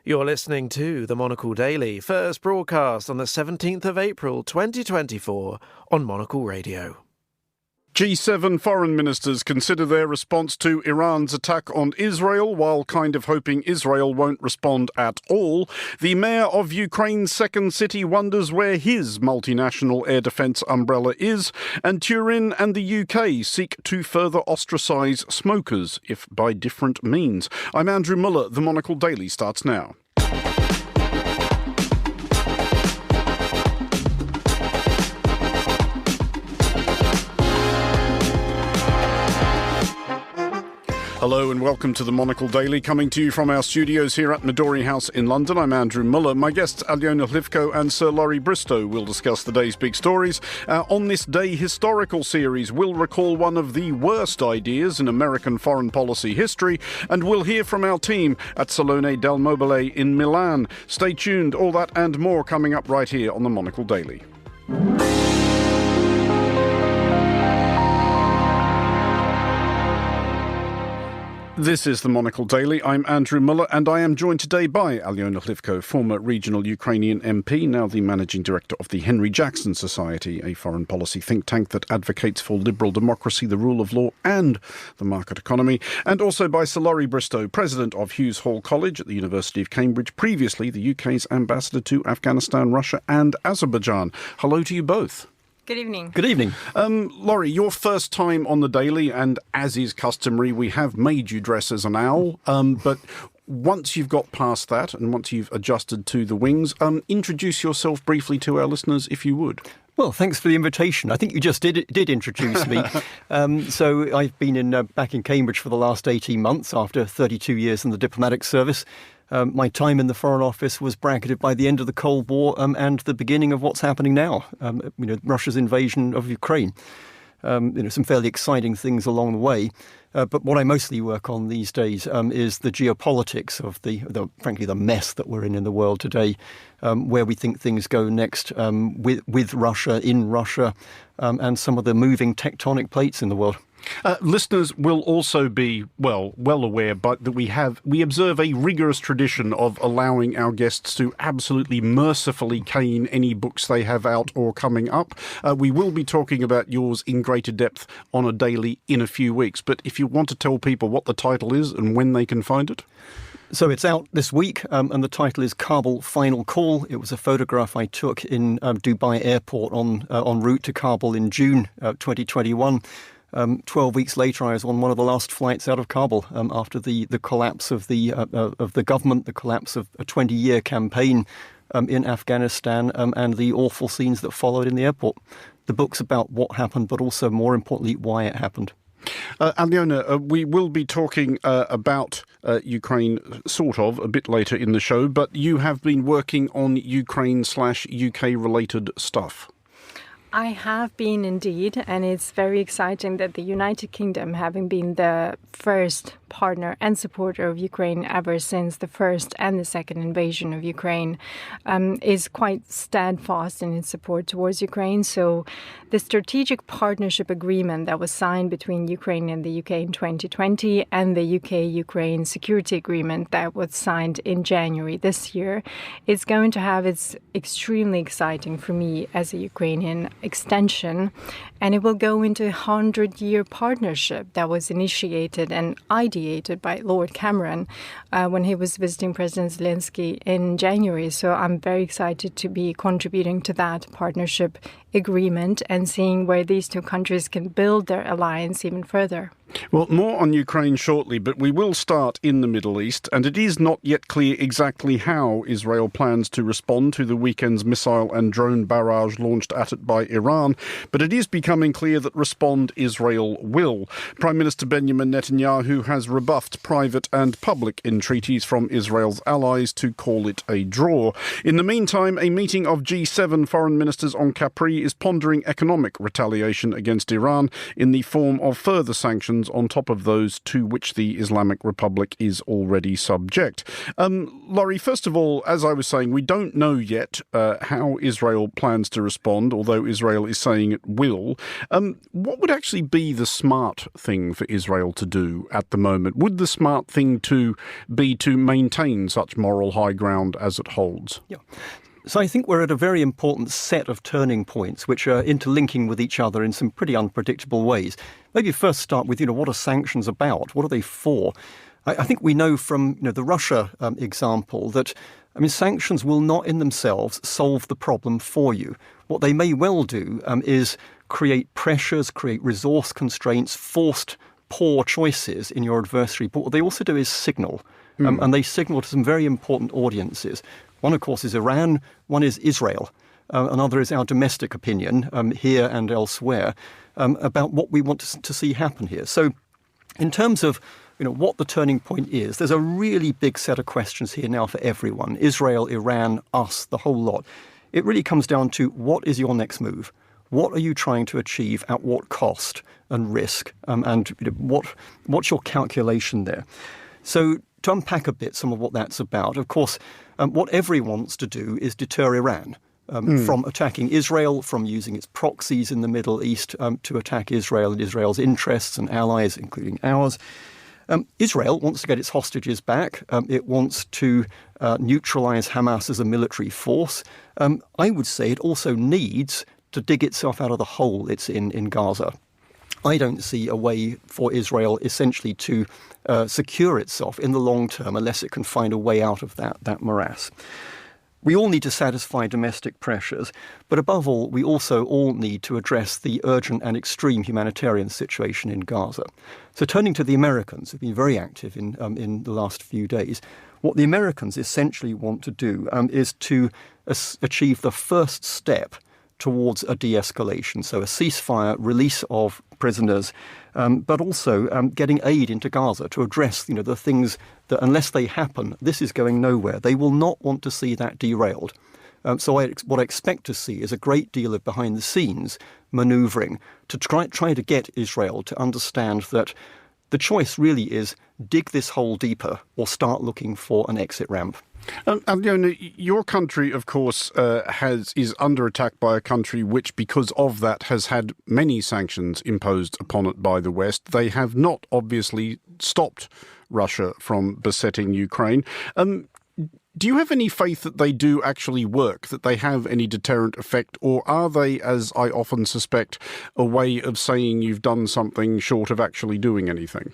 You're listening to the Monocle Daily, first broadcast on the 17th of April 2024 on Monocle Radio. G7 foreign ministers consider their response to Iran's attack on Israel while kind of hoping Israel won't respond at all. The mayor of Ukraine's second city wonders where his multinational air defence umbrella is. And Turin and the UK seek to further ostracise smokers, if by different means. I'm Andrew Muller. The Monocle Daily starts now. Hello and welcome to the Monocle Daily, coming to you from our studios here at Midori House in London. I'm Andrew Muller. My guests Alyona Hlivko and Sir Laurie Bristow will discuss the day's big stories. On This Day historical series, we'll recall one of the worst ideas in American foreign policy history, and we'll hear from our team at Salone del Mobile in Milan. Stay tuned, all that and more coming up right here on the Monocle Daily. This is the Monocle Daily. I'm Andrew Muller, and I am joined today by Alyona Hlivko, former regional Ukrainian MP, now the managing director of the Henry Jackson Society, a foreign policy think tank that advocates for liberal democracy, the rule of law and the market economy, and also by Sir Laurie Bristow, president of Hughes Hall College at the University of Cambridge, previously the UK's ambassador to Afghanistan, Russia and Azerbaijan. Hello to you both. Good evening. Good evening. Laurie, your first time on the Daily, and as is customary, we have made you dress as an owl, but once you've got past that and once you've adjusted to the wings, introduce yourself briefly to our listeners, if you would. Well, thanks for the invitation. I think you just did introduce me. So I've been back in Cambridge for the last 18 months after 32 years in the diplomatic service. My time in the Foreign Office was bracketed by the end of the Cold War and the beginning of what's happening now, Russia's invasion of Ukraine. Some fairly exciting things along the way. But what I mostly work on these days is the geopolitics of frankly, the mess that we're in the world today, where we think things go next with Russia, in Russia, and some of the moving tectonic plates in the world. Listeners will also be well aware, but that we observe a rigorous tradition of allowing our guests to absolutely mercifully cane any books they have out or coming up. We will be talking about yours in greater depth on a daily in a few weeks. But if you want to tell people what the title is and when they can find it. So it's out this week, and the title is Kabul Final Call. It was a photograph I took in Dubai airport en route to Kabul in June 2021. 12 weeks later, I was on one of the last flights out of Kabul after the collapse of the government, the collapse of a 20-year campaign in Afghanistan, and the awful scenes that followed in the airport. The book's about what happened, but also, more importantly, why it happened. Alyona, we will be talking about Ukraine sort of a bit later in the show, but you have been working on Ukraine/UK related stuff. I have been indeed, and it's very exciting that the United Kingdom, having been the first partner and supporter of Ukraine ever since the first and the second invasion of Ukraine, is quite steadfast in its support towards Ukraine. So the strategic partnership agreement that was signed between Ukraine and the UK in 2020 and the UK-Ukraine security agreement that was signed in January this year is going to have its extremely exciting for me as a Ukrainian extension, and it will go into a 100-year partnership that was initiated and ideated by Lord Cameron when he was visiting President Zelensky in January. So I'm very excited to be contributing to that partnership agreement and seeing where these two countries can build their alliance even further. Well, more on Ukraine shortly, but we will start in the Middle East, and it is not yet clear exactly how Israel plans to respond to the weekend's missile and drone barrage launched at it by Iran, but it is becoming clear that respond Israel will. Prime Minister Benjamin Netanyahu has rebuffed private and public entreaties from Israel's allies to call it a draw. In the meantime, a meeting of G7 foreign ministers on Capri is pondering economic retaliation against Iran in the form of further sanctions sanctions on top of those to which the Islamic Republic is already subject. Laurie, first of all, as I was saying, we don't know yet how Israel plans to respond, although Israel is saying it will. What would actually be the smart thing for Israel to do at the moment? Would the smart thing to be to maintain such moral high ground as it holds? Yeah. So I think we're at a very important set of turning points which are interlinking with each other in some pretty unpredictable ways. Maybe first start with, what are sanctions about? What are they for? I think we know from the Russia example that, sanctions will not in themselves solve the problem for you. What they may well do is create pressures, create resource constraints, forced poor choices in your adversary. But what they also do is signal. And they signal to some very important audiences. One, of course, is Iran. One is Israel. Another is our domestic opinion here and elsewhere about what we want to see happen here. So in terms of what the turning point is, there's a really big set of questions here now for everyone. Israel, Iran, us, the whole lot. It really comes down to what is your next move? What are you trying to achieve at what cost and risk? And what's your calculation there? So to unpack a bit some of what that's about, of course, what everyone wants to do is deter Iran from attacking Israel, from using its proxies in the Middle East to attack Israel and Israel's interests and allies, including ours. Israel wants to get its hostages back. It wants to neutralize Hamas as a military force. I would say it also needs to dig itself out of the hole it's in Gaza. I don't see a way for Israel essentially to secure itself in the long term unless it can find a way out of that morass. We all need to satisfy domestic pressures, but above all, we also all need to address the urgent and extreme humanitarian situation in Gaza. So turning to the Americans, who've been very active in the last few days, what the Americans essentially want to do is to achieve the first step towards a de-escalation, so a ceasefire, release of prisoners, but also getting aid into Gaza to address, the things that, unless they happen, this is going nowhere. They will not want to see that derailed. So what I expect to see is a great deal of behind-the-scenes manoeuvring to try to get Israel to understand that the choice really is dig this hole deeper or start looking for an exit ramp. Your country, of course, is under attack by a country which, because of that, has had many sanctions imposed upon it by the West. They have not, obviously, stopped Russia from besetting Ukraine. Do you have any faith that they do actually work, that they have any deterrent effect, or are they, as I often suspect, a way of saying you've done something short of actually doing anything?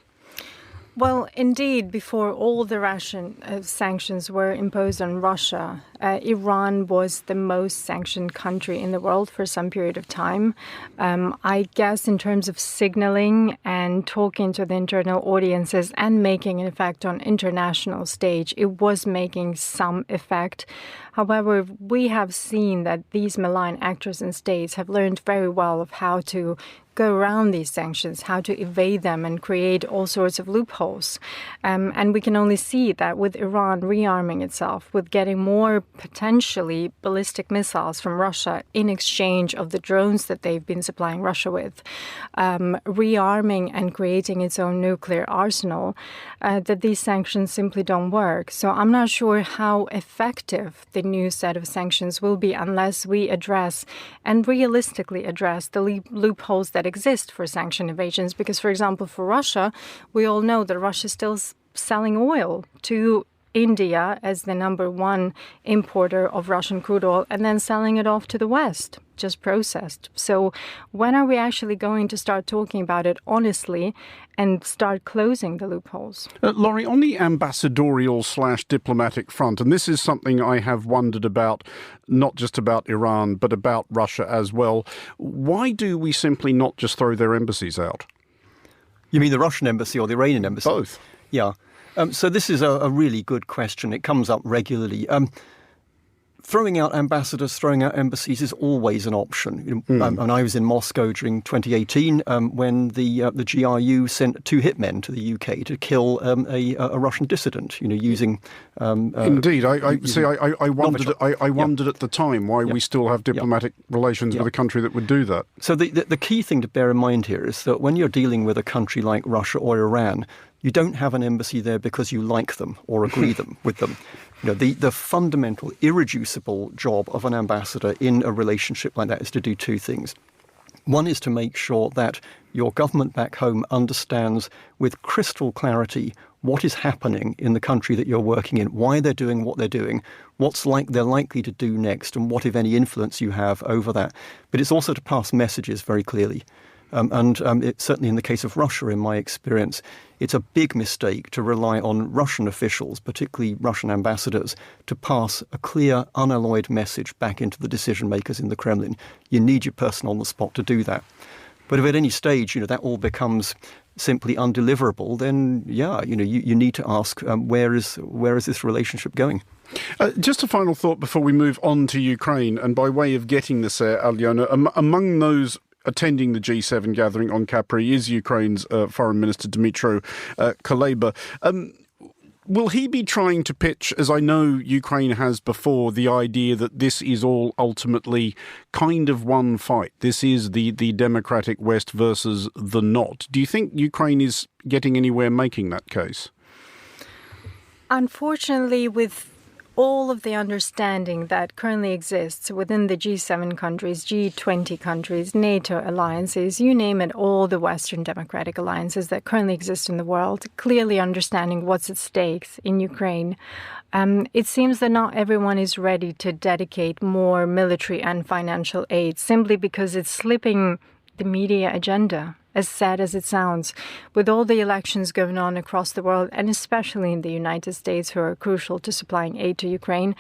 Well, indeed, before all the Russian sanctions were imposed on Russia, Iran was the most sanctioned country in the world for some period of time. I guess in terms of signaling and talking to the internal audiences and making an effect on international stage, it was making some effect. However, we have seen that these malign actors and states have learned very well of how to go around these sanctions, how to evade them and create all sorts of loopholes. And we can only see that with Iran rearming itself, with getting more potentially ballistic missiles from Russia in exchange of the drones that they've been supplying Russia with, rearming and creating its own nuclear arsenal, that these sanctions simply don't work. So I'm not sure how effective the new set of sanctions will be unless we address and realistically address the loopholes that exist for sanction evasions. Because, for example, for Russia, we all know that Russia is still selling oil to India as the number one importer of Russian crude oil and then selling it off to the West, just processed. So when are we actually going to start talking about it honestly and start closing the loopholes? Laurie, on the ambassadorial/diplomatic front, and this is something I have wondered about, not just about Iran, but about Russia as well, why do we simply not just throw their embassies out? You mean the Russian embassy or the Iranian embassy? throwing out ambassadors, throwing out embassies is always an option. And I was in Moscow during 2018 when the GRU sent 2 hitmen to the UK to kill a Russian dissident, using... Indeed. I wondered at the time why we still have diplomatic relations with a country that would do that. So the key thing to bear in mind here is that when you're dealing with a country like Russia or Iran, you don't have an embassy there because you like them or agree with them. The fundamental, irreducible job of an ambassador in a relationship like that is to do 2 things. One is to make sure that your government back home understands with crystal clarity what is happening in the country that you're working in, why they're doing what they're doing, they're likely to do next, and what, if any, influence you have over that. But it's also to pass messages very clearly. Certainly in the case of Russia, in my experience, it's a big mistake to rely on Russian officials, particularly Russian ambassadors, to pass a clear, unalloyed message back into the decision makers in the Kremlin. You need your person on the spot to do that. But if at any stage, that all becomes simply undeliverable, then you need to ask where is this relationship going? Just a final thought before we move on to Ukraine, and by way of getting this there, Alyona, among those attending the G7 gathering on Capri is Ukraine's Foreign Minister Dmytro Kuleba. Will he be trying to pitch, as I know Ukraine has before, the idea that this is all ultimately kind of one fight? This is the democratic West versus the not. Do you think Ukraine is getting anywhere making that case? Unfortunately, with all of the understanding that currently exists within the G7 countries, G20 countries, NATO alliances, you name it, all the Western democratic alliances that currently exist in the world, clearly understanding what's at stake in Ukraine, it seems that not everyone is ready to dedicate more military and financial aid simply because it's slipping the media agenda. As sad as it sounds, with all the elections going on across the world, and especially in the United States, who are crucial to supplying aid to Ukraine,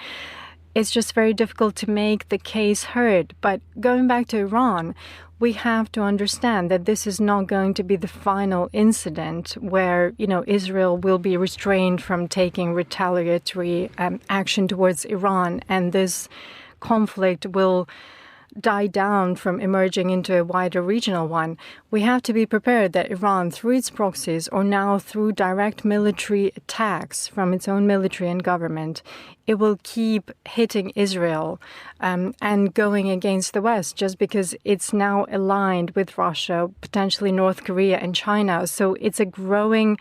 it's just very difficult to make the case heard. But going back to Iran, we have to understand that this is not going to be the final incident where, Israel will be restrained from taking retaliatory action towards Iran, and this conflict will die down from emerging into a wider regional one. We have to be prepared that Iran, through its proxies or now through direct military attacks from its own military and government, it will keep hitting Israel and going against the West just because it's now aligned with Russia, potentially North Korea and China. So it's a growing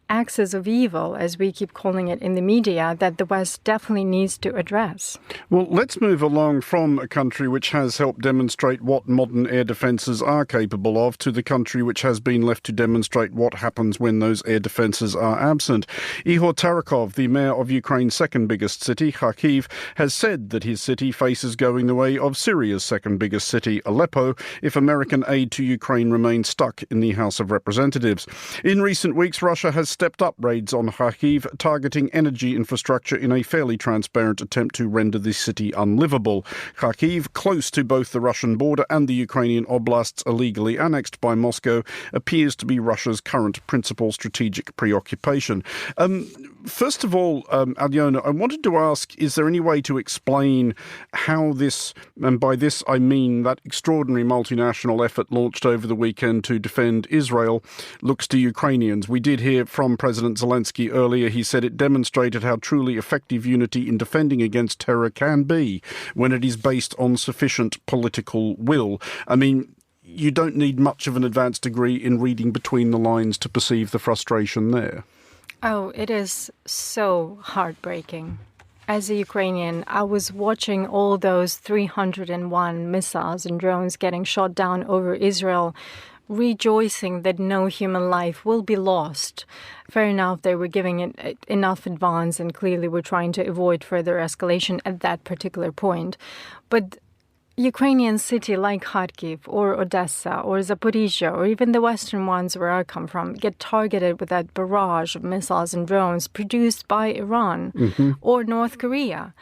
axis of evil, as we keep calling it in the media, that the West definitely needs to address. Well, let's move along from a country which has helped demonstrate what modern air defences are capable of to the country which has been left to demonstrate what happens when those air defences are absent. Ihor Tarakov, the mayor of Ukraine's second biggest city, Kharkiv, has said that his city faces going the way of Syria's second biggest city, Aleppo, if American aid to Ukraine remains stuck in the House of Representatives. In recent weeks, Russia has stepped up raids on Kharkiv, targeting energy infrastructure in a fairly transparent attempt to render the city unlivable. Kharkiv, close to both the Russian border and the Ukrainian oblasts illegally annexed by Moscow, appears to be Russia's current principal strategic preoccupation. First of all, Alyona, I wanted to ask, is there any way to explain how this, and by this I mean that extraordinary multinational effort launched over the weekend to defend Israel, looks to Ukrainians? We did hear from President Zelensky earlier. He said it demonstrated how truly effective unity in defending against terror can be when it is based on sufficient political will. I mean, you don't need much of an advanced degree in reading between the lines to perceive the frustration there. Oh, it is so heartbreaking. As a Ukrainian, I was watching all those 301 missiles and drones getting shot down over Israel, rejoicing that no human life will be lost. Fair enough, they were giving it enough advance and clearly were trying to avoid further escalation at that particular point. But Ukrainian city like Kharkiv or Odessa or Zaporizhia or even the western ones where I come from get targeted with that barrage of missiles and drones produced by Iran or North Korea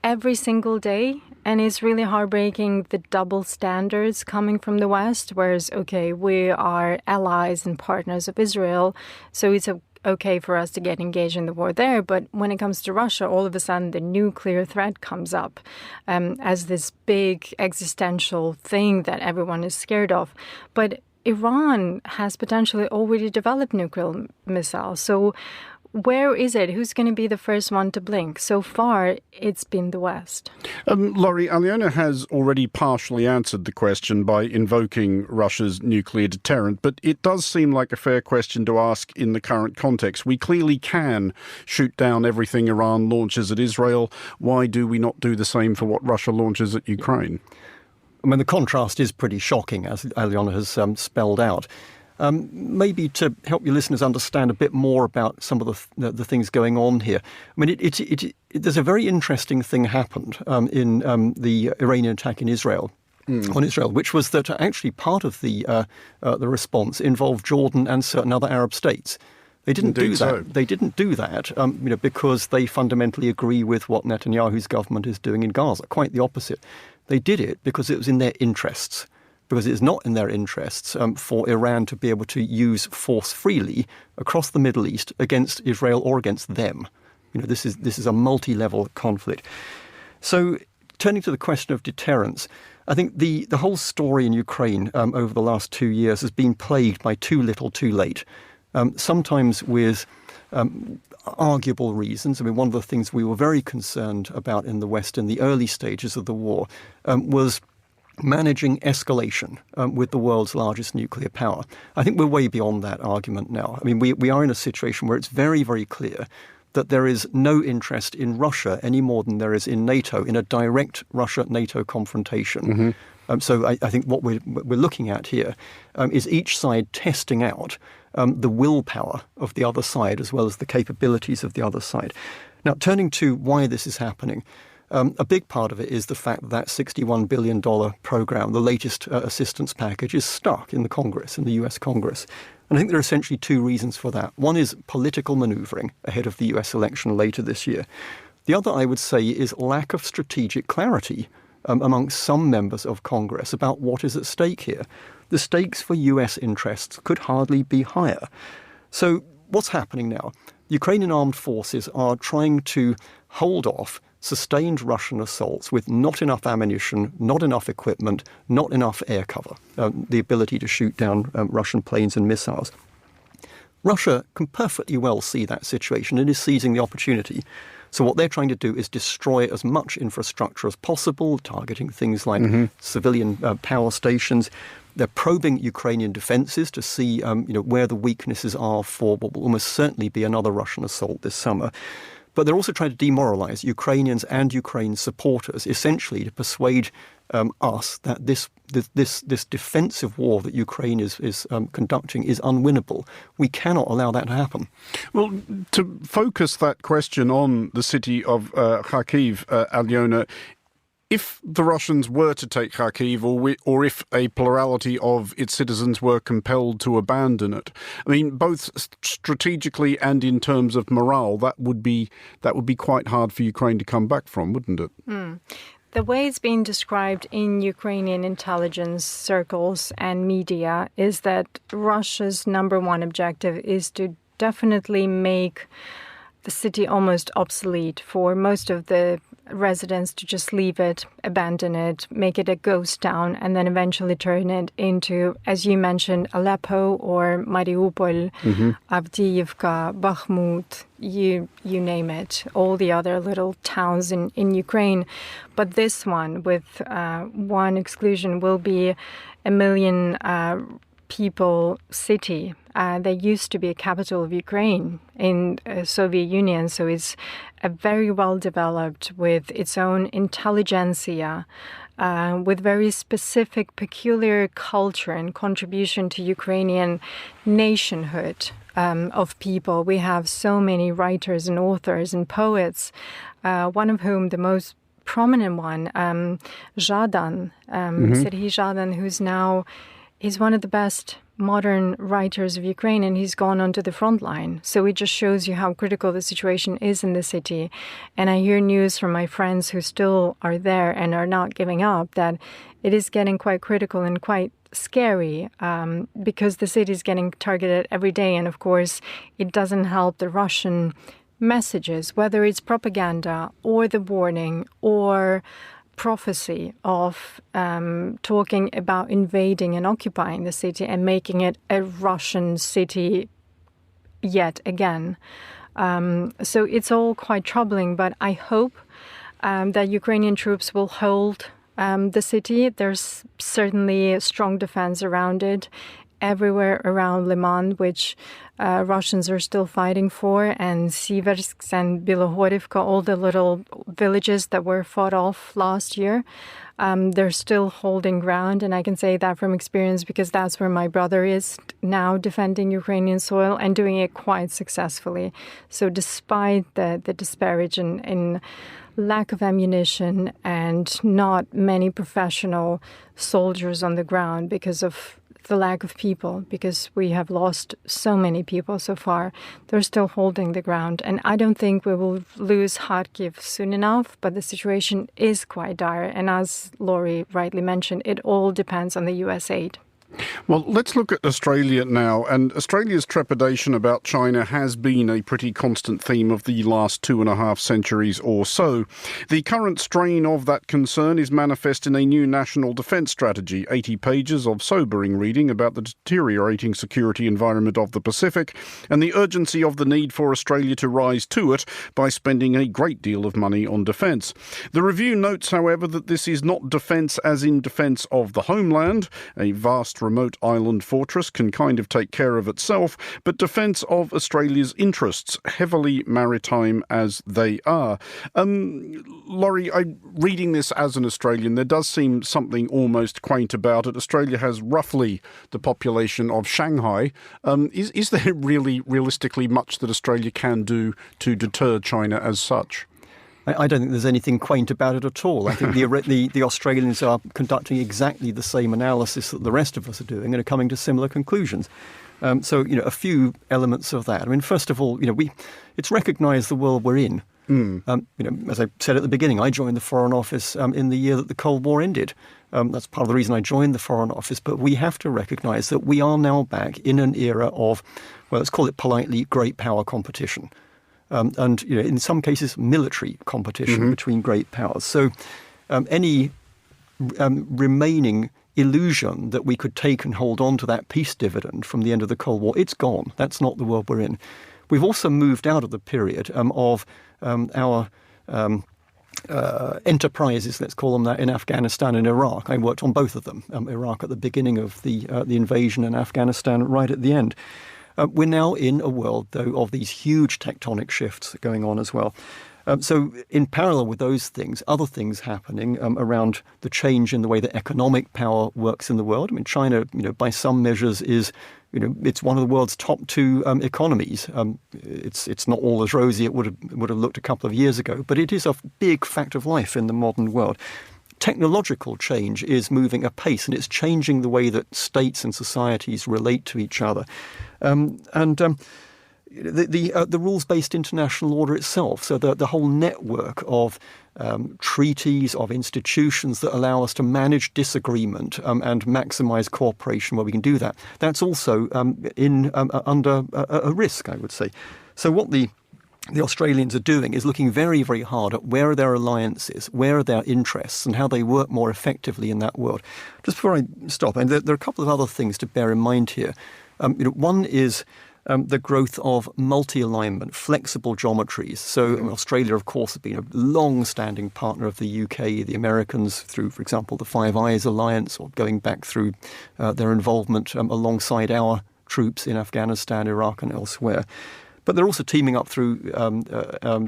every single day. And it's really heartbreaking, the double standards coming from the West, whereas, okay, we are allies and partners of Israel, so it's okay for us to get engaged in the war there. But when it comes to Russia, all of a sudden the nuclear threat comes up as this big existential thing that everyone is scared of. But Iran has potentially already developed nuclear missiles. So where is it? Who's going to be the first one to blink? So far, it's been the West. Laurie, Alyona has already partially answered the question by invoking Russia's nuclear deterrent, but it does seem like a fair question to ask in the current context. We clearly can shoot down everything Iran launches at Israel. Why do we not do the same for what Russia launches at Ukraine? I mean, the contrast is pretty shocking, as Alyona has spelled out. Maybe to help your listeners understand a bit more about some of the things going on here. I mean, there's a very interesting thing happened in the Iranian attack in Israel. On Israel, which was that actually part of the response involved Jordan and certain other Arab states. They didn't do that. So. They didn't do that, because they fundamentally agree with what Netanyahu's government is doing in Gaza. Quite the opposite. They did it because it was in their interests. Because it is not in their interests for Iran to be able to use force freely across the Middle East against Israel or against them. This is a multi-level conflict. So, turning to the question of deterrence, I think the whole story in Ukraine over the last 2 years has been plagued by too little, too late. Sometimes with arguable reasons. I mean, one of the things we were very concerned about in the West in the early stages of the war was managing escalation with the world's largest nuclear power. I think we're way beyond that argument now. I mean, we are in a situation where it's very, very clear that there is no interest in Russia any more than there is in NATO, in a direct Russia-NATO confrontation. So I think what we're looking at here is each side testing out the willpower of the other side as well as the capabilities of the other side. Now, turning to why this is happening, a big part of it is the fact that $61 billion program, the latest assistance package, is stuck in the Congress, in the US Congress. And I think there are essentially two reasons for that. One is political maneuvering ahead of the US election later this year. The other, I would say, is lack of strategic clarity amongst some members of Congress about what is at stake here. The stakes for US interests could hardly be higher. So what's happening now? Ukrainian armed forces are trying to hold off sustained Russian assaults with not enough ammunition, not enough equipment, not enough air cover, the ability to shoot down Russian planes and missiles. Russia can perfectly well see that situation and is seizing the opportunity. So what they're trying to do is destroy as much infrastructure as possible, targeting things like civilian power stations. They're probing Ukrainian defences to see where the weaknesses are for what will almost certainly be another Russian assault this summer. But they're also trying to demoralise Ukrainians and Ukraine's supporters, essentially to persuade us that this defensive war that Ukraine is conducting is unwinnable. We cannot allow that to happen. Well, to focus that question on the city of Kharkiv, Alyona, if the Russians were to take Kharkiv, or if a plurality of its citizens were compelled to abandon it, I mean, both strategically and in terms of morale, that would be quite hard for Ukraine to come back from, wouldn't it? The way it's being described in Ukrainian intelligence circles and media is that Russia's number one objective is to definitely make the city almost obsolete, for most of the residents to just leave it, abandon it, make it a ghost town, and then eventually turn it into, as you mentioned, Aleppo or Mariupol, Avdiivka, Bakhmut, you name it, all the other little towns in Ukraine. But this one, with one exclusion, will be 1 million people city. There used to be a capital of Ukraine in the Soviet Union, so it's a very well developed with its own intelligentsia, with very specific, peculiar culture and contribution to Ukrainian nationhood of people. We have so many writers and authors and poets, one of whom, the most prominent one, Zhadan, Serhiy Zhadan, he's one of the best modern writers of Ukraine, and he's gone onto the front line. So it just shows you how critical the situation is in the city. And I hear news from my friends who still are there and are not giving up that it is getting quite critical and quite scary because the city is getting targeted every day. And of course, it doesn't help the Russian messages, whether it's propaganda or the warning or prophecy of talking about invading and occupying the city and making it a Russian city yet again. So it's all quite troubling, but I hope that Ukrainian troops will hold the city. There's certainly a strong defense around it everywhere around Liman, which Russians are still fighting for, and Siversk and Bilohorivka, all the little villages that were fought off last year. They're still holding ground, and I can say that from experience because that's where my brother is now, defending Ukrainian soil and doing it quite successfully. So despite the disparage in lack of ammunition and not many professional soldiers on the ground because of the lack of people, because we have lost so many people so far, they're still holding the ground. And I don't think we will lose Kharkiv soon enough, but the situation is quite dire. And as Laurie rightly mentioned, it all depends on the US aid. Well, let's look at Australia now. And Australia's trepidation about China has been a pretty constant theme of the last 2.5 centuries or so. The current strain of that concern is manifest in a new national defence strategy, 80 pages of sobering reading about the deteriorating security environment of the Pacific and the urgency of the need for Australia to rise to it by spending a great deal of money on defence. The review notes, however, that this is not defence as in defence of the homeland. A vast remote island fortress can kind of take care of itself, but defence of Australia's interests, heavily maritime as they are. Laurie, reading this as an Australian, there does seem something almost quaint about it. Australia has roughly the population of Shanghai. Is there really, realistically, much that Australia can do to deter China as such? I don't think there's anything quaint about it at all. I think the Australians are conducting exactly the same analysis that the rest of us are doing and are coming to similar conclusions. So, a few elements of that. I mean, first of all, it's recognised the world we're in. As I said at the beginning, I joined the Foreign Office in the year that the Cold War ended. That's part of the reason I joined the Foreign Office. But we have to recognise that we are now back in an era of, well, let's call it politely, great power competition. And in some cases, military competition between great powers. So any remaining illusion that we could take and hold on to that peace dividend from the end of the Cold War, it's gone. That's not the world we're in. We've also moved out of the period of our enterprises, let's call them that, in Afghanistan and Iraq. I worked on both of them, Iraq at the beginning of the invasion and Afghanistan right at the end. We're now in a world, though, of these huge tectonic shifts going on as well. So in parallel with those things, other things happening around the change in the way that economic power works in the world. I mean, China, by some measures is, it's one of the world's top 2 economies. It's not all as rosy it would have looked a couple of years ago, but it is a big fact of life in the modern world. Technological change is moving apace, and it's changing the way that states and societies relate to each other. The rules-based international order itself, so the whole network of treaties, of institutions that allow us to manage disagreement and maximise cooperation where we can do that, that's also under a risk, I would say. So what the Australians are doing is looking very, very hard at where are their alliances, where are their interests, and how they work more effectively in that world. Just before I stop, and there are a couple of other things to bear in mind here. One is the growth of multi-alignment, flexible geometries. So Australia, of course, has been a long-standing partner of the UK, the Americans, through, for example, the Five Eyes Alliance, or going back through their involvement alongside our troops in Afghanistan, Iraq, and elsewhere. But they're also teaming up through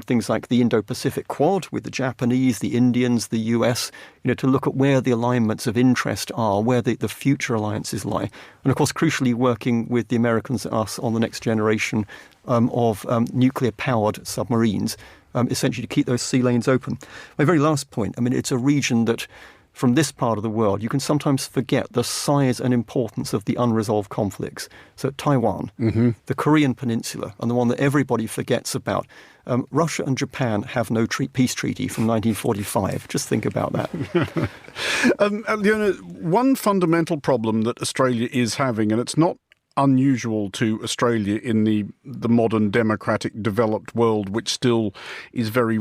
things like the Indo-Pacific Quad with the Japanese, the Indians, the US, to look at where the alignments of interest are, where the future alliances lie. And, of course, crucially working with the Americans and us on the next generation of nuclear-powered submarines, essentially to keep those sea lanes open. My very last point, I mean, it's a region that from this part of the world, you can sometimes forget the size and importance of the unresolved conflicts. So Taiwan, the Korean Peninsula, and the one that everybody forgets about. Russia and Japan have no peace treaty from 1945. Just think about that. Leona, one fundamental problem that Australia is having, and it's not unusual to Australia in the modern democratic developed world, which still is very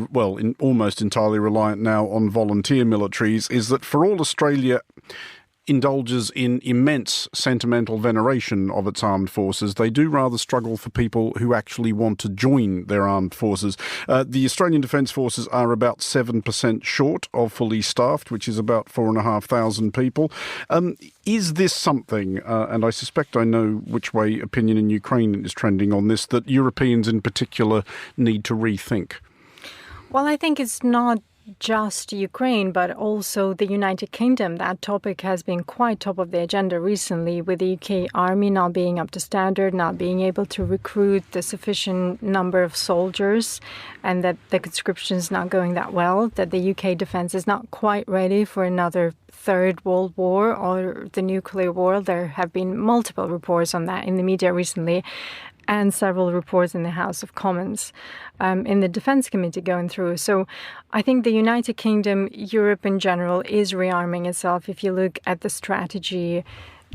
almost entirely reliant now on volunteer militaries, is that for all Australia indulges in immense sentimental veneration of its armed forces, they do rather struggle for people who actually want to join their armed forces. The Australian Defence Forces are about 7% short of fully staffed, which is about 4,500 people. Is this something, and I suspect I know which way opinion in Ukraine is trending on this, that Europeans in particular need to rethink? Well, I think it's not just Ukraine, but also the United Kingdom. That topic has been quite top of the agenda recently, with the UK army not being up to standard, not being able to recruit the sufficient number of soldiers, and that the conscription is not going that well, that the UK defence is not quite ready for another Third World War or the nuclear war. There have been multiple reports on that in the media recently, and several reports in the House of Commons, in the Defence Committee going through. So I think the United Kingdom, Europe in general, is rearming itself. If you look at the strategy,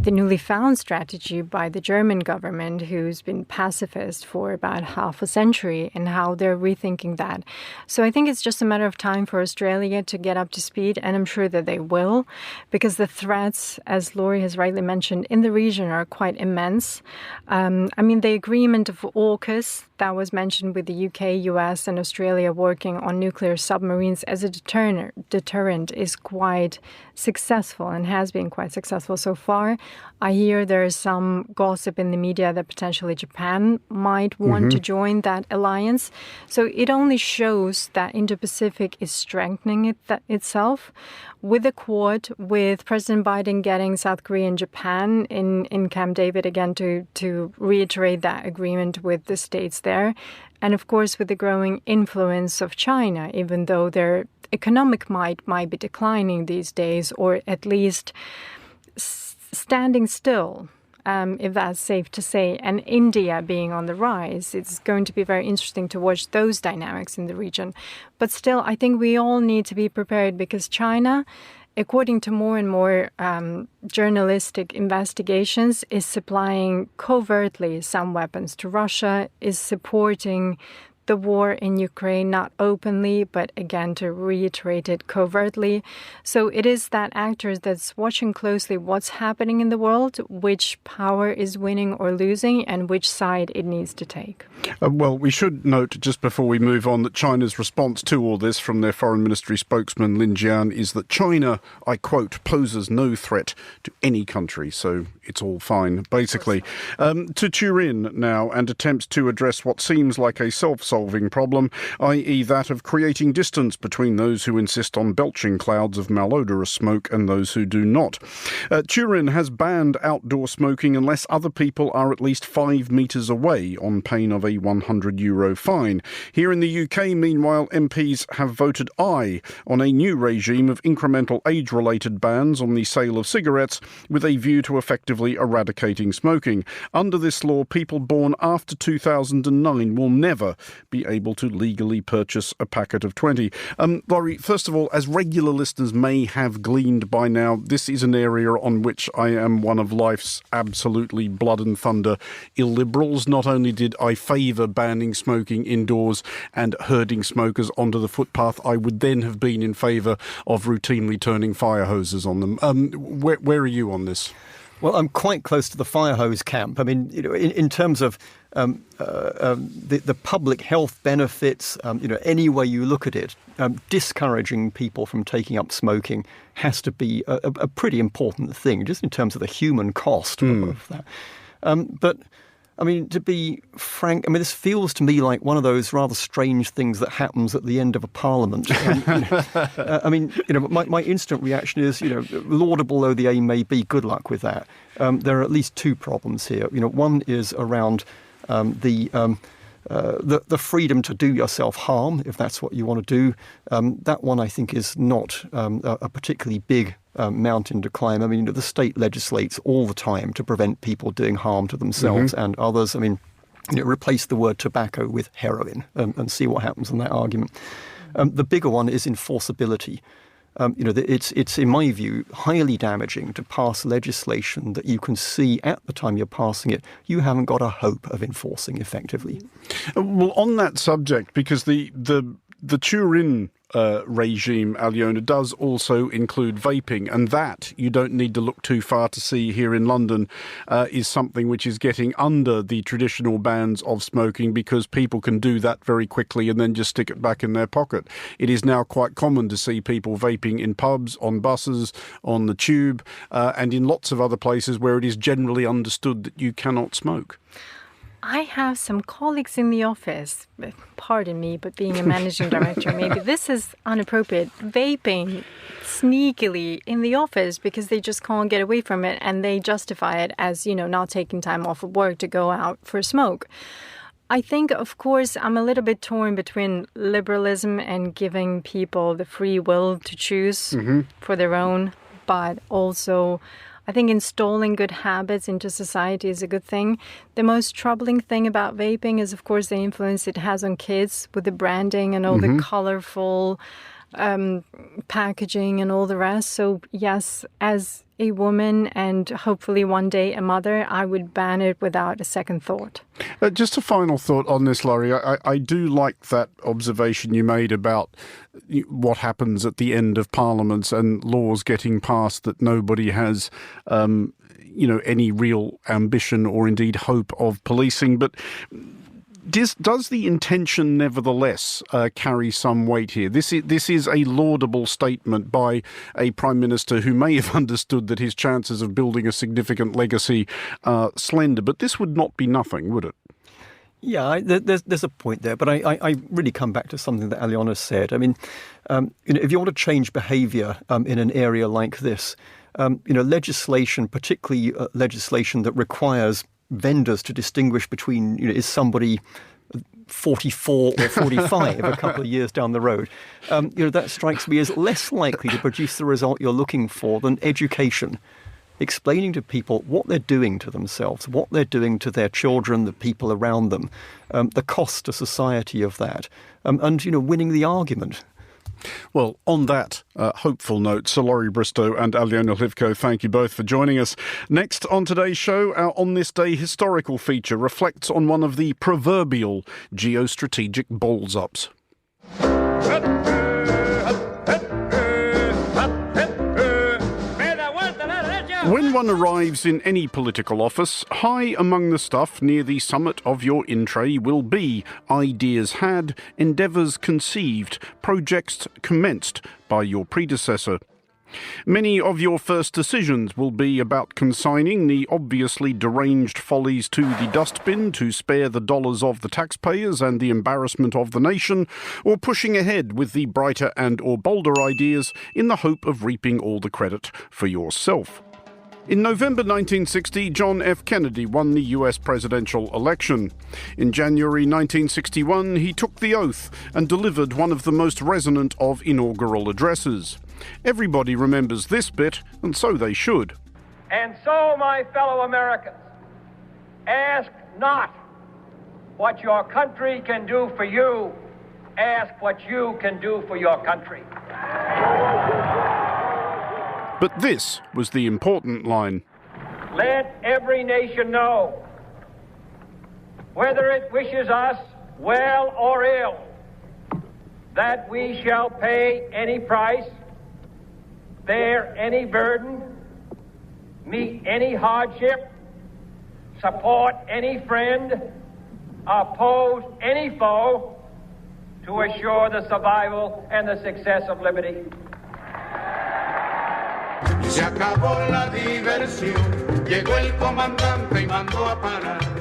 the newly found strategy by the German government, who's been pacifist for about half a century, and how they're rethinking that. So I think it's just a matter of time for Australia to get up to speed, and I'm sure that they will, because the threats, as Laurie has rightly mentioned, in the region are quite immense. The agreement of AUKUS that was mentioned with the UK, US and Australia working on nuclear submarines as a deterrent is quite successful and has been quite successful so far. I hear there is some gossip in the media that potentially Japan might want to join that alliance. So it only shows that Indo-Pacific is strengthening itself. With the Quad, with President Biden getting South Korea and Japan in Camp David again to reiterate that agreement with the states there. And of course, with the growing influence of China, even though their economic might be declining these days, or at least standing still, if that's safe to say, and India being on the rise, it's going to be very interesting to watch those dynamics in the region. But still, I think we all need to be prepared, because China, according to more and more journalistic investigations, is supplying covertly some weapons to Russia, is supporting the war in Ukraine, not openly, but again, to reiterate it, covertly. So it is that actor that's watching closely what's happening in the world, which power is winning or losing, and which side it needs to take. Well, we should note, just before we move on, that China's response to all this from their foreign ministry spokesman Lin Jian is that China, I quote, poses no threat to any country, so it's all fine, basically. To Turin now, and attempts to address what seems like a self-solving problem, i.e. that of creating distance between those who insist on belching clouds of malodorous smoke and those who do not. Turin has banned outdoor smoking unless other people are at least 5 metres away, on pain of a €100 fine. Here in the UK, meanwhile, MPs have voted aye on a new regime of incremental age-related bans on the sale of cigarettes, with a view to effectively eradicating smoking. Under this law, people born after 2009 will never be able to legally purchase a packet of 20. Laurie, first of all, as regular listeners may have gleaned by now, this is an area on which I am one of life's absolutely blood and thunder illiberals. Not only did I favour banning smoking indoors and herding smokers onto the footpath, I would then have been in favour of routinely turning fire hoses on them. Where are you on this? Well, I'm quite close to the fire hose camp. I mean, in terms of the public health benefits, any way you look at it, discouraging people from taking up smoking has to be a pretty important thing, just in terms of the human cost of that. But I mean, to be frank, this feels to me like one of those rather strange things that happens at the end of a parliament. My instant reaction is, laudable though the aim may be, good luck with that. There are at least two problems here. One is around the The freedom to do yourself harm, if that's what you want to do, that one I think is not a particularly big mountain to climb. I mean, the state legislates all the time to prevent people doing harm to themselves and others. I mean, replace the word tobacco with heroin and see what happens in that argument. The bigger one is enforceability. It's in my view highly damaging to pass legislation that you can see at the time you're passing it you haven't got a hope of enforcing effectively. Well, on that subject, because the Turin regime, Alyona, does also include vaping, and that you don't need to look too far to see here in London is something which is getting under the traditional bans of smoking, because people can do that very quickly and then just stick it back in their pocket. It is now quite common to see people vaping in pubs, on buses, on the tube, and in lots of other places where it is generally understood that you cannot smoke. I have some colleagues in the office, pardon me, but being a managing director, maybe this is inappropriate, vaping sneakily in the office because they just can't get away from it, and they justify it as, not taking time off of work to go out for a smoke. I think, of course, I'm a little bit torn between liberalism and giving people the free will to choose for their own, but also I think installing good habits into society is a good thing. The most troubling thing about vaping is, of course, the influence it has on kids with the branding and all the colorful packaging and all the rest. So, yes, as a woman and hopefully one day a mother, I would ban it without a second thought. Just a final thought on this, Laurie. I do like that observation you made about what happens at the end of parliaments and laws getting passed that nobody has any real ambition or indeed hope of policing. But does the intention nevertheless carry some weight here? This is a laudable statement by a Prime Minister who may have understood that his chances of building a significant legacy are slender, but this would not be nothing, would it? Yeah, there's a point there, but I really come back to something that Alyona said. I mean, if you want to change behaviour in an area like this, legislation, particularly legislation that requires vendors to distinguish between, is somebody 44 or 45 a couple of years down the road, that strikes me as less likely to produce the result you're looking for than education. Explaining to people what they're doing to themselves, what they're doing to their children, the people around them, the cost to society of that, and winning the argument. Well, on that hopeful note, Sir Laurie Bristow and Alyona Hlivko, thank you both for joining us. Next on today's show, our On This Day historical feature reflects on one of the proverbial geostrategic balls-ups. When one arrives in any political office, high among the stuff near the summit of your in tray will be ideas had, endeavours conceived, projects commenced by your predecessor. Many of your first decisions will be about consigning the obviously deranged follies to the dustbin to spare the dollars of the taxpayers and the embarrassment of the nation, or pushing ahead with the brighter and or bolder ideas in the hope of reaping all the credit for yourself. In November 1960, John F. Kennedy won the US presidential election. In January 1961, he took the oath and delivered one of the most resonant of inaugural addresses. Everybody remembers this bit, and so they should. And so, my fellow Americans, ask not what your country can do for you, ask what you can do for your country. But this was the important line. Let every nation know, whether it wishes us well or ill, that we shall pay any price, bear any burden, meet any hardship, support any friend, oppose any foe, to assure the survival and the success of liberty.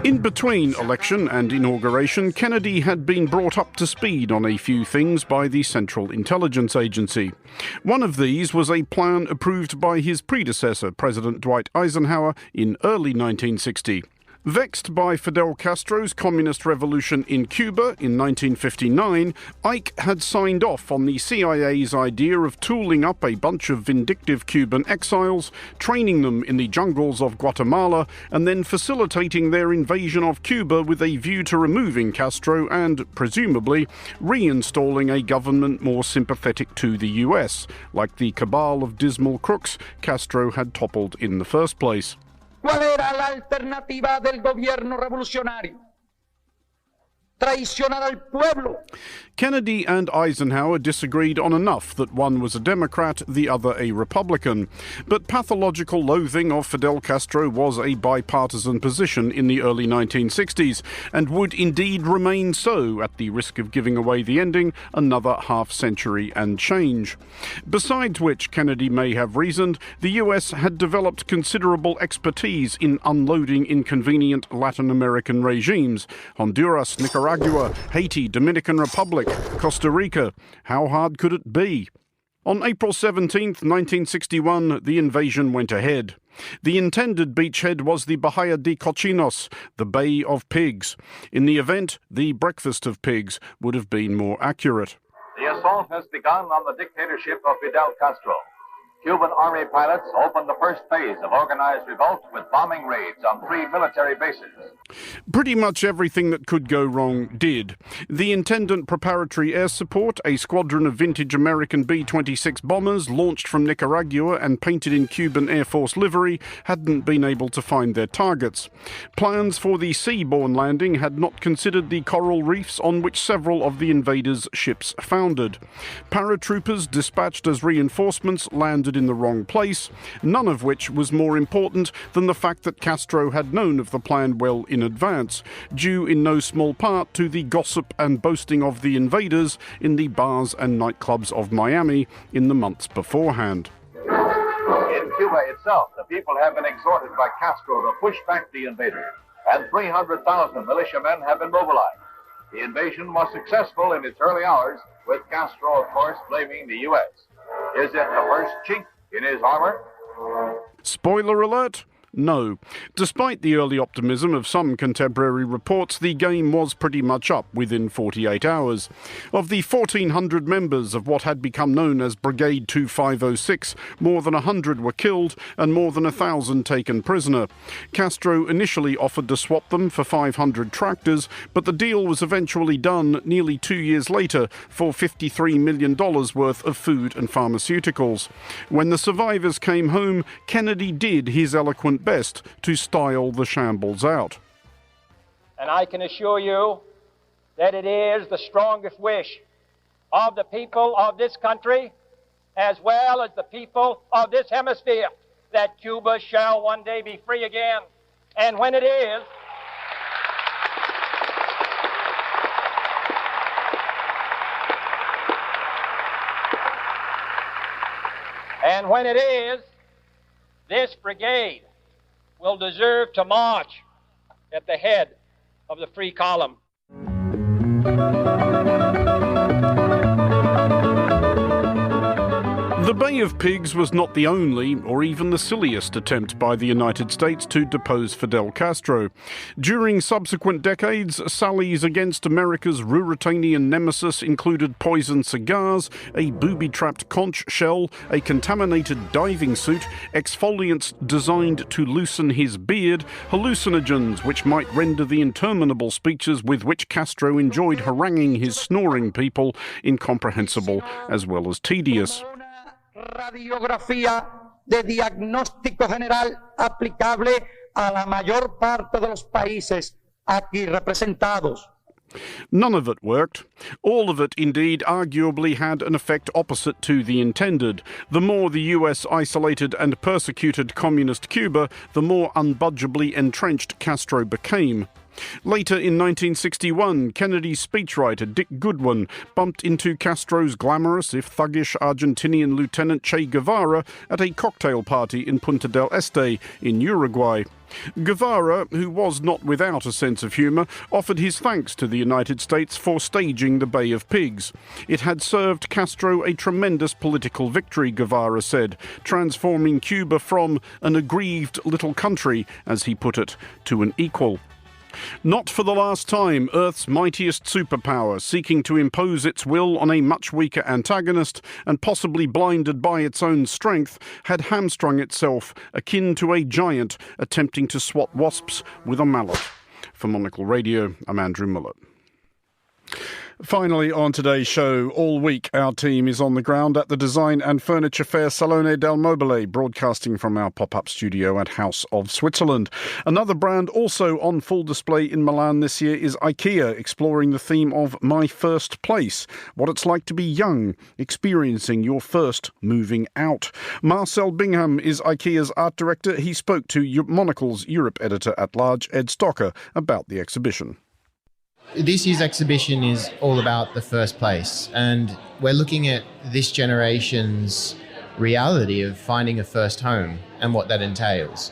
In between election and inauguration, Kennedy had been brought up to speed on a few things by the Central Intelligence Agency. One of these was a plan approved by his predecessor, President Dwight Eisenhower, in early 1960. Vexed by Fidel Castro's communist revolution in Cuba in 1959, Ike had signed off on the CIA's idea of tooling up a bunch of vindictive Cuban exiles, training them in the jungles of Guatemala, and then facilitating their invasion of Cuba with a view to removing Castro and, presumably, reinstalling a government more sympathetic to the US, like the cabal of dismal crooks Castro had toppled in the first place. ¿Cuál era la alternativa del gobierno revolucionario? Traicionar al pueblo. Kennedy and Eisenhower disagreed on enough that one was a Democrat, the other a Republican. But pathological loathing of Fidel Castro was a bipartisan position in the early 1960s, and would indeed remain so, at the risk of giving away the ending, another half-century and change. Besides which, Kennedy may have reasoned, the US had developed considerable expertise in unloading inconvenient Latin American regimes. Honduras, Nicaragua, Haiti, Dominican Republic, Costa Rica. How hard could it be? On April 17th, 1961, the invasion went ahead. The intended beachhead was the Bahia de Cochinos, the Bay of Pigs. In the event, the Breakfast of Pigs would have been more accurate. The assault has begun on the dictatorship of Fidel Castro. Cuban army pilots opened the first phase of organized revolt with bombing raids on 3 military bases. Pretty much everything that could go wrong did. The Intendant Preparatory Air Support, a squadron of vintage American B-26 bombers launched from Nicaragua and painted in Cuban Air Force livery, hadn't been able to find their targets. Plans for the seaborne landing had not considered the coral reefs on which several of the invaders' ships foundered. Paratroopers dispatched as reinforcements landed in the wrong place, none of which was more important than the fact that Castro had known of the plan well in advance, due in no small part to the gossip and boasting of the invaders in the bars and nightclubs of Miami in the months beforehand. In Cuba itself, the people have been exhorted by Castro to push back the invaders, and 300,000 militiamen have been mobilized. The invasion was successful in its early hours, with Castro, of course, blaming the U.S. Is it the first chink in his armor? Spoiler alert? No. Despite the early optimism of some contemporary reports, the game was pretty much up within 48 hours. Of the 1,400 members of what had become known as Brigade 2506, more than 100 were killed and more than 1,000 taken prisoner. Castro initially offered to swap them for 500 tractors, but the deal was eventually done nearly 2 years later for $53 million worth of food and pharmaceuticals. When the survivors came home, Kennedy did his eloquent best to style the shambles out. And I can assure you that it is the strongest wish of the people of this country, as well as the people of this hemisphere, that Cuba shall one day be free again. And when it is, this brigade will deserve to march at the head of the free column. The Bay of Pigs was not the only, or even the silliest, attempt by the United States to depose Fidel Castro. During subsequent decades, sallies against America's Ruritanian nemesis included poisoned cigars, a booby-trapped conch shell, a contaminated diving suit, exfoliants designed to loosen his beard, hallucinogens which might render the interminable speeches with which Castro enjoyed haranguing his snoring people incomprehensible as well as tedious. Radiografía de diagnóstico general aplicable a la mayor parte de los países aquí representados. None of it worked. All of it, indeed, arguably had an effect opposite to the intended. The more the US isolated and persecuted communist Cuba, the more unbudgeably entrenched Castro became. Later in 1961, Kennedy's speechwriter Dick Goodwin bumped into Castro's glamorous, if thuggish, Argentinian Lieutenant Che Guevara at a cocktail party in Punta del Este in Uruguay. Guevara, who was not without a sense of humour, offered his thanks to the United States for staging the Bay of Pigs. It had served Castro a tremendous political victory, Guevara said, transforming Cuba from an aggrieved little country, as he put it, to an equal. Not for the last time, Earth's mightiest superpower, seeking to impose its will on a much weaker antagonist and possibly blinded by its own strength, had hamstrung itself, akin to a giant attempting to swat wasps with a mallet. For Monocle Radio, I'm Andrew Muller. Finally, on today's show, all week our team is on the ground at the design and furniture fair Salone del Mobile, broadcasting from our pop-up studio at House of Switzerland. Another brand also on full display in Milan this year is IKEA, exploring the theme of My First Place, what it's like to be young, experiencing your first moving out. Marcel Bingham is IKEA's art director. He spoke to Monocle's Europe editor-at-large, Ed Stocker, about the exhibition. This year's exhibition is all about the first place, and we're looking at this generation's reality of finding a first home and what that entails.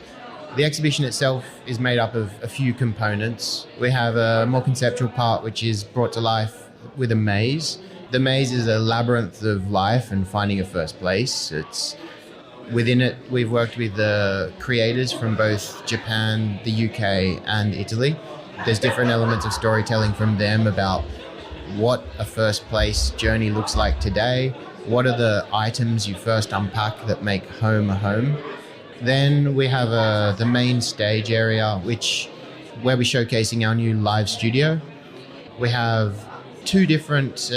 The exhibition itself is made up of a few components. We have a more conceptual part which is brought to life with a maze. The maze is a labyrinth of life and finding a first place. Within it, we've worked with the creators from both Japan, the UK and Italy. There's different elements of storytelling from them about what a first place journey looks like today. What are the items you first unpack that make home a home? Then we have the main stage area, where we're showcasing our new live studio. We have two different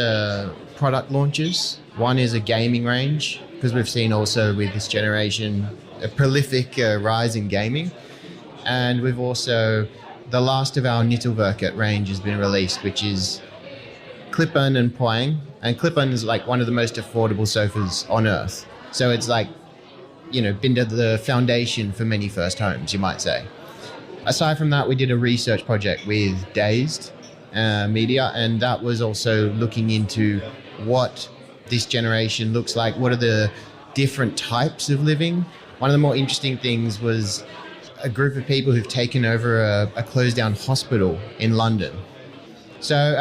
product launches. One is a gaming range, because we've seen also with this generation a prolific rise in gaming. And we've also, the last of our Nittelwerket range has been released, which is Klippen and Poang. And Klippen is like one of the most affordable sofas on earth. So it's like, been to the foundation for many first homes, you might say. Aside from that, we did a research project with Dazed Media, and that was also looking into what this generation looks like. What are the different types of living? One of the more interesting things was a group of people who've taken over a closed down hospital in London. So,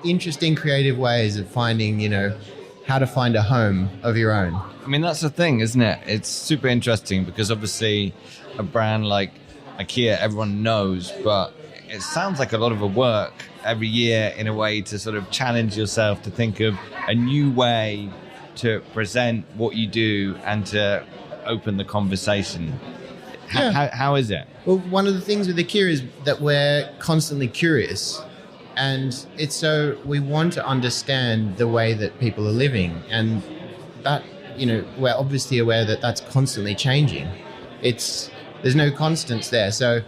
interesting creative ways of finding, how to find a home of your own. That's the thing, isn't it? It's super interesting because obviously a brand like IKEA, everyone knows, but it sounds like a lot of work every year in a way to sort of challenge yourself to think of a new way to present what you do and to open the conversation. Yeah. How is it? Well, one of the things with IKEA is that we're constantly curious, and it's so we want to understand the way that people are living, and that, we're obviously aware that that's constantly changing. There's no constants there, so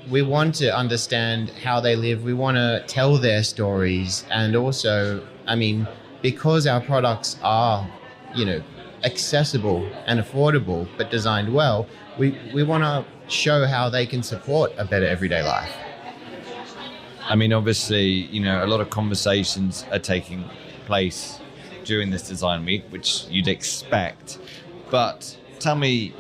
we want to understand how they live. We want to tell their stories, and also, because our products are, accessible and affordable but designed well, we want to show how they can support a better everyday life. Obviously, a lot of conversations are taking place during this design week, which you'd expect. But tell me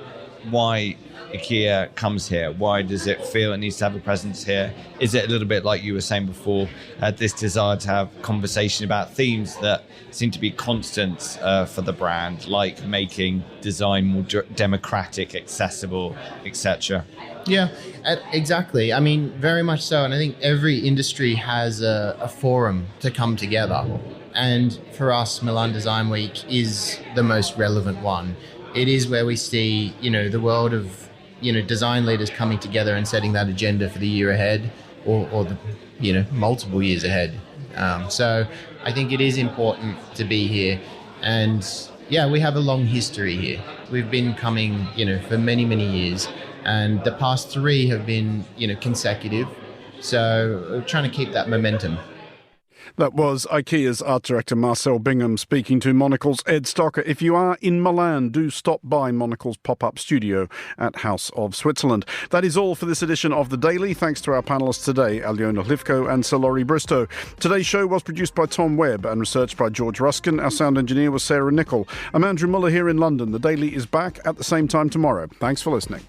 why IKEA comes here. Why does it feel it needs to have a presence here? Is it a little bit like you were saying before, this desire to have conversation about themes that seem to be constants for the brand, like making design more democratic, accessible, etc.? Yeah, exactly. Very much so. And I think every industry has a forum to come together. And for us, Milan Design Week is the most relevant one. It is where we see, the world of, design leaders coming together and setting that agenda for the year ahead or the, multiple years ahead. So I think it is important to be here. And yeah, we have a long history here. We've been coming, for many, many years. And the past 3 have been, consecutive. So we're trying to keep that momentum. That was IKEA's art director Marcel Bingham speaking to Monocle's Ed Stocker. If you are in Milan, do stop by Monocle's pop-up studio at House of Switzerland. That is all for this edition of The Daily. Thanks to our panellists today, Alyona Hlivko and Sir Laurie Bristow. Today's show was produced by Tom Webb and researched by George Ruskin. Our sound engineer was Sarah Nichol. I'm Andrew Muller here in London. The Daily is back at the same time tomorrow. Thanks for listening.